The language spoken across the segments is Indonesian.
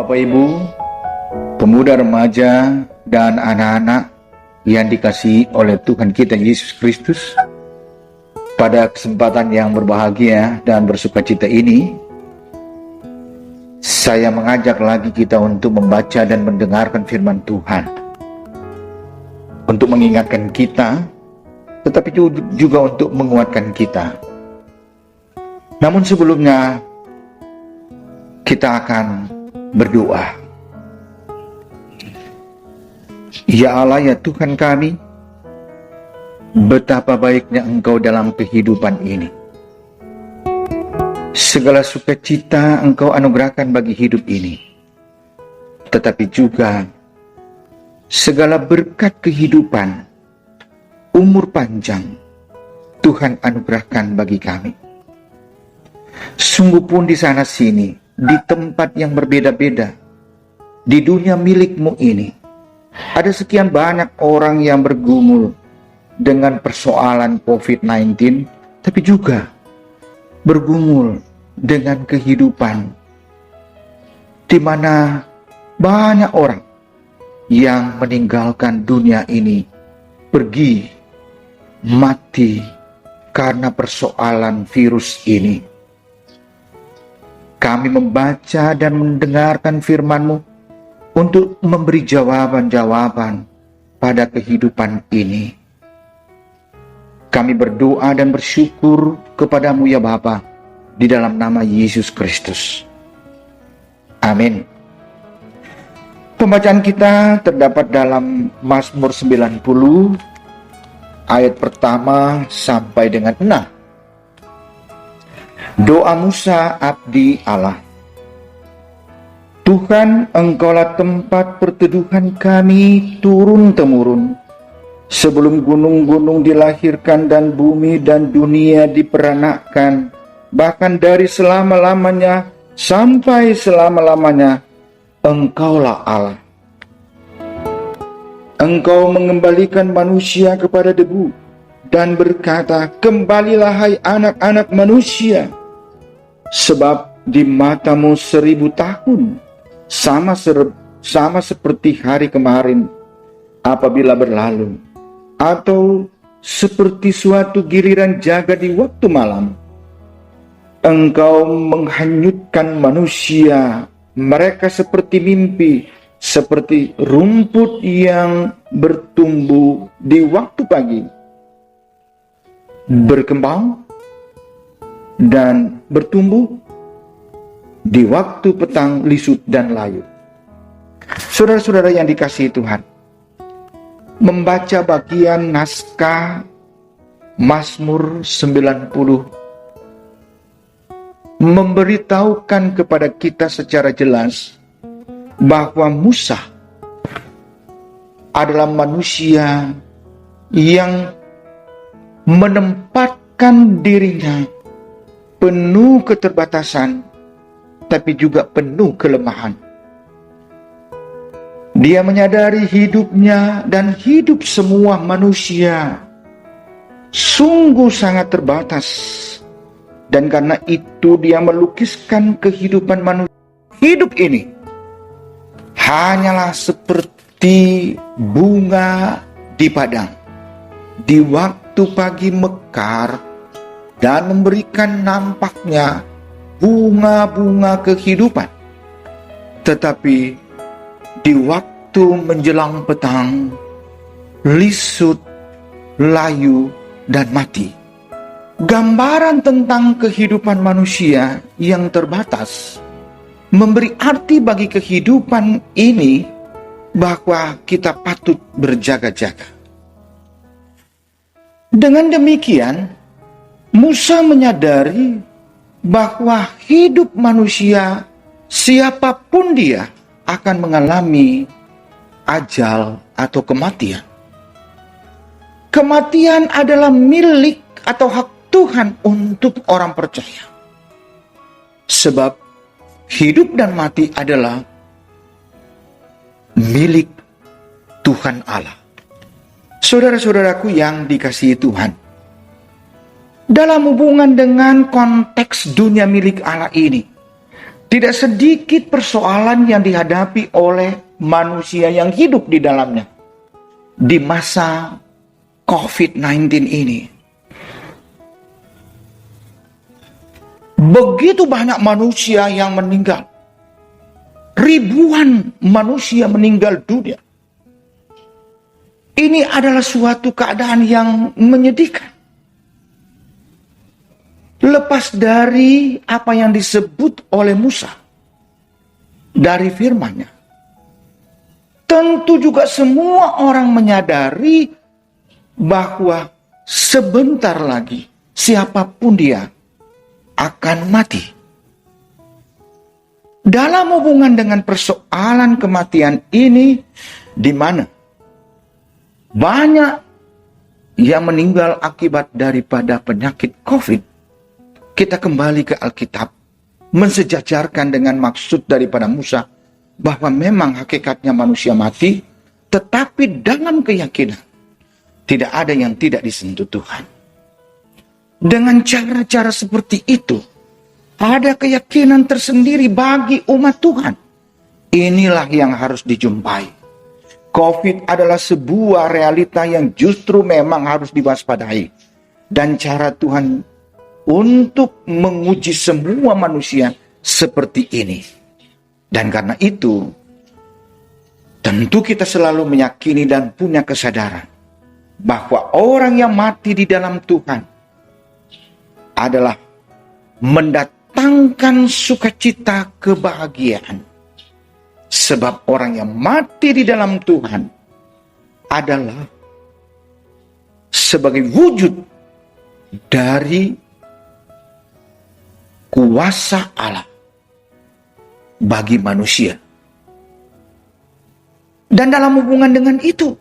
Bapak Ibu, pemuda remaja dan anak-anak yang dikasihi oleh Tuhan kita Yesus Kristus, pada kesempatan yang berbahagia dan bersukacita ini, saya mengajak lagi kita untuk membaca dan mendengarkan firman Tuhan, untuk mengingatkan kita, tetapi juga untuk menguatkan kita. Namun sebelumnya, kita akan berdoa. Ya Allah, ya Tuhan kami, betapa baiknya Engkau dalam kehidupan ini. Segala sukacita Engkau anugerahkan bagi hidup ini, tetapi juga segala berkat kehidupan, umur panjang, Tuhan anugerahkan bagi kami. Sungguh pun di sana sini, di tempat yang berbeda-beda, di dunia milik-Mu ini, ada sekian banyak orang yang bergumul dengan persoalan COVID-19, tapi juga bergumul dengan kehidupan, di mana banyak orang yang meninggalkan dunia ini, pergi, mati karena persoalan virus ini. Kami membaca dan mendengarkan firman-Mu untuk memberi jawaban-jawaban pada kehidupan ini. Kami berdoa dan bersyukur kepada-Mu ya Bapa, di dalam nama Yesus Kristus. Amin. Pembacaan kita terdapat dalam Mazmur 90, ayat pertama sampai dengan 6. Doa Musa abdi Allah. Tuhan, Engkaulah tempat perteduhan kami turun-temurun, sebelum gunung-gunung dilahirkan dan bumi dan dunia diperanakkan, bahkan dari selama-lamanya sampai selama-lamanya, Engkaulah Allah. Engkau mengembalikan manusia kepada debu dan berkata, kembalilah hai anak-anak manusia, sebab di mata-Mu 1000 tahun sama seperti hari kemarin apabila berlalu, atau seperti suatu giliran jaga di waktu malam. Engkau menghanyutkan manusia, mereka seperti mimpi, seperti rumput yang bertumbuh di waktu pagi, berkembang dan bertumbuh di waktu petang, lisut dan layu. Saudara-saudara yang dikasihi Tuhan, membaca bagian naskah Mazmur 90 memberitahukan kepada kita secara jelas bahwa Musa adalah manusia yang menempatkan dirinya penuh keterbatasan, tapi juga penuh kelemahan. Dia menyadari hidupnya dan hidup semua manusia sungguh sangat terbatas, dan karena itu dia melukiskan kehidupan manusia. Hidup ini hanyalah seperti bunga di padang, di waktu pagi mekar dan memberikan nampaknya bunga-bunga kehidupan. Tetapi di waktu menjelang petang, lisut, layu, dan mati. Gambaran tentang kehidupan manusia yang terbatas memberi arti bagi kehidupan ini bahwa kita patut berjaga-jaga. Dengan demikian, Musa menyadari bahwa hidup manusia, siapapun dia, akan mengalami ajal atau kematian. Kematian adalah milik atau hak Tuhan untuk orang percaya. Sebab hidup dan mati adalah milik Tuhan Allah. Saudara-saudaraku yang dikasihi Tuhan, dalam hubungan dengan konteks dunia milik Allah ini, Tidak sedikit persoalan yang dihadapi oleh manusia yang hidup di dalamnya di masa COVID-19 ini. Begitu banyak manusia yang meninggal. Ribuan manusia meninggal dunia. Ini adalah suatu keadaan yang menyedihkan. Lepas dari apa yang disebut oleh Musa dari firman-Nya, tentu juga semua orang menyadari bahwa sebentar lagi siapapun dia akan mati. Dalam hubungan dengan persoalan kematian ini, di mana banyak yang meninggal akibat daripada penyakit COVID, kita kembali ke Alkitab, mensejajarkan dengan maksud daripada Musa, bahwa memang hakikatnya manusia mati, tetapi dalam keyakinan, tidak ada yang tidak disentuh Tuhan. Dengan cara-cara seperti itu, ada keyakinan tersendiri bagi umat Tuhan. Inilah yang harus dijumpai. COVID adalah sebuah realita yang justru memang harus diwaspadai. Dan cara Tuhan untuk menguji semua manusia seperti ini. Dan karena itu, tentu kita selalu meyakini dan punya kesadaran bahwa orang yang mati di dalam Tuhan adalah mendatangkan sukacita kebahagiaan. Sebab orang yang mati di dalam Tuhan adalah sebagai wujud dari kuasa Allah bagi manusia. Dan dalam hubungan dengan itu,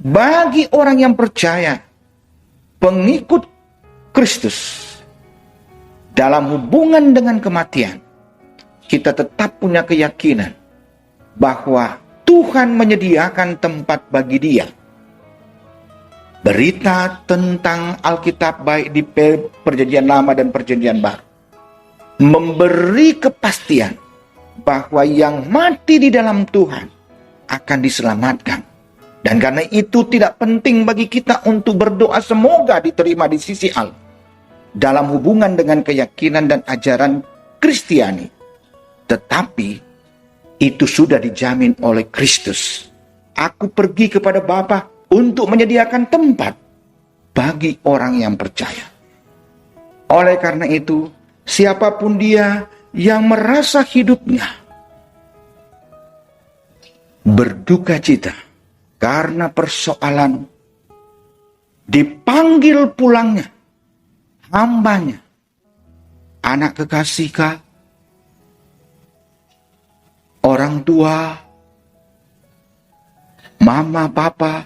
bagi orang yang percaya, pengikut Kristus, dalam hubungan dengan kematian, kita tetap punya keyakinan bahwa Tuhan menyediakan tempat bagi dia. Berita tentang Alkitab baik di Perjanjian Lama dan Perjanjian Baru memberi kepastian bahwa yang mati di dalam Tuhan akan diselamatkan. Dan karena itu tidak penting bagi kita untuk berdoa semoga diterima di sisi Allah dalam hubungan dengan keyakinan dan ajaran Kristiani. Tetapi itu sudah dijamin oleh Kristus. Aku pergi kepada Bapa untuk menyediakan tempat bagi orang yang percaya. Oleh karena itu, siapapun dia yang merasa hidupnya berduka cita karena persoalan dipanggil pulangnya hambanya, anak kekasih kah, orang tua, mama, papa,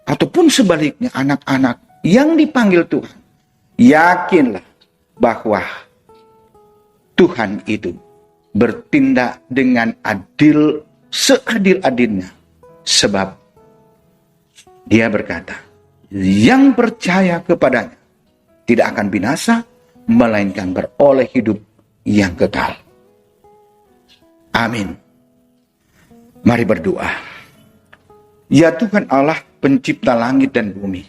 ataupun sebaliknya anak-anak yang dipanggil Tuhan, yakinlah bahwa Tuhan itu bertindak dengan adil, seadil-adilnya. Sebab dia berkata, yang percaya kepadanya tidak akan binasa, melainkan beroleh hidup yang kekal. Amin. Mari berdoa. Ya Tuhan Allah, pencipta langit dan bumi,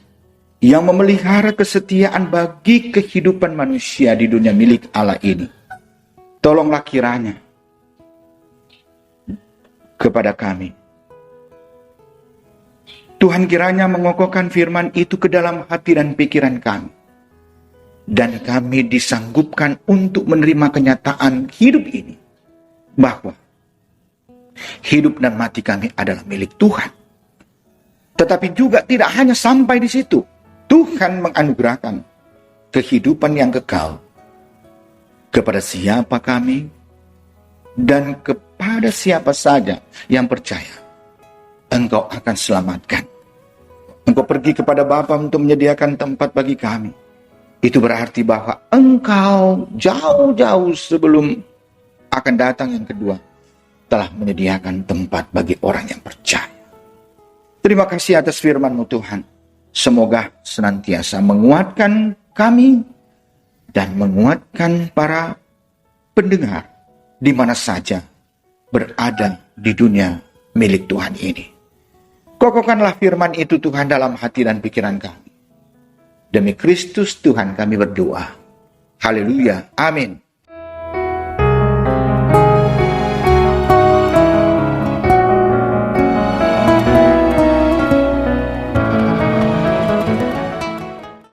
yang memelihara kesetiaan bagi kehidupan manusia di dunia milik Allah ini, tolonglah kiranya kepada kami. Tuhan kiranya mengokohkan firman itu ke dalam hati dan pikiran kami. Dan kami disanggupkan untuk menerima kenyataan hidup ini. Bahwa hidup dan mati kami adalah milik Tuhan. Tetapi juga tidak hanya sampai di situ. Tuhan menganugerahkan kehidupan yang kekal kepada siapa kami dan kepada siapa saja yang percaya. Engkau akan selamatkan. Engkau pergi kepada Bapa untuk menyediakan tempat bagi kami. Itu berarti bahwa engkau jauh-jauh sebelum akan datang yang kedua telah menyediakan tempat bagi orang yang percaya. Terima kasih atas firman-Mu Tuhan. Semoga senantiasa menguatkan kami dan menguatkan para pendengar di mana saja berada di dunia milik Tuhan ini. Kokohkanlah firman itu Tuhan dalam hati dan pikiran kami. Demi Kristus Tuhan kami berdoa. Haleluya. Amin.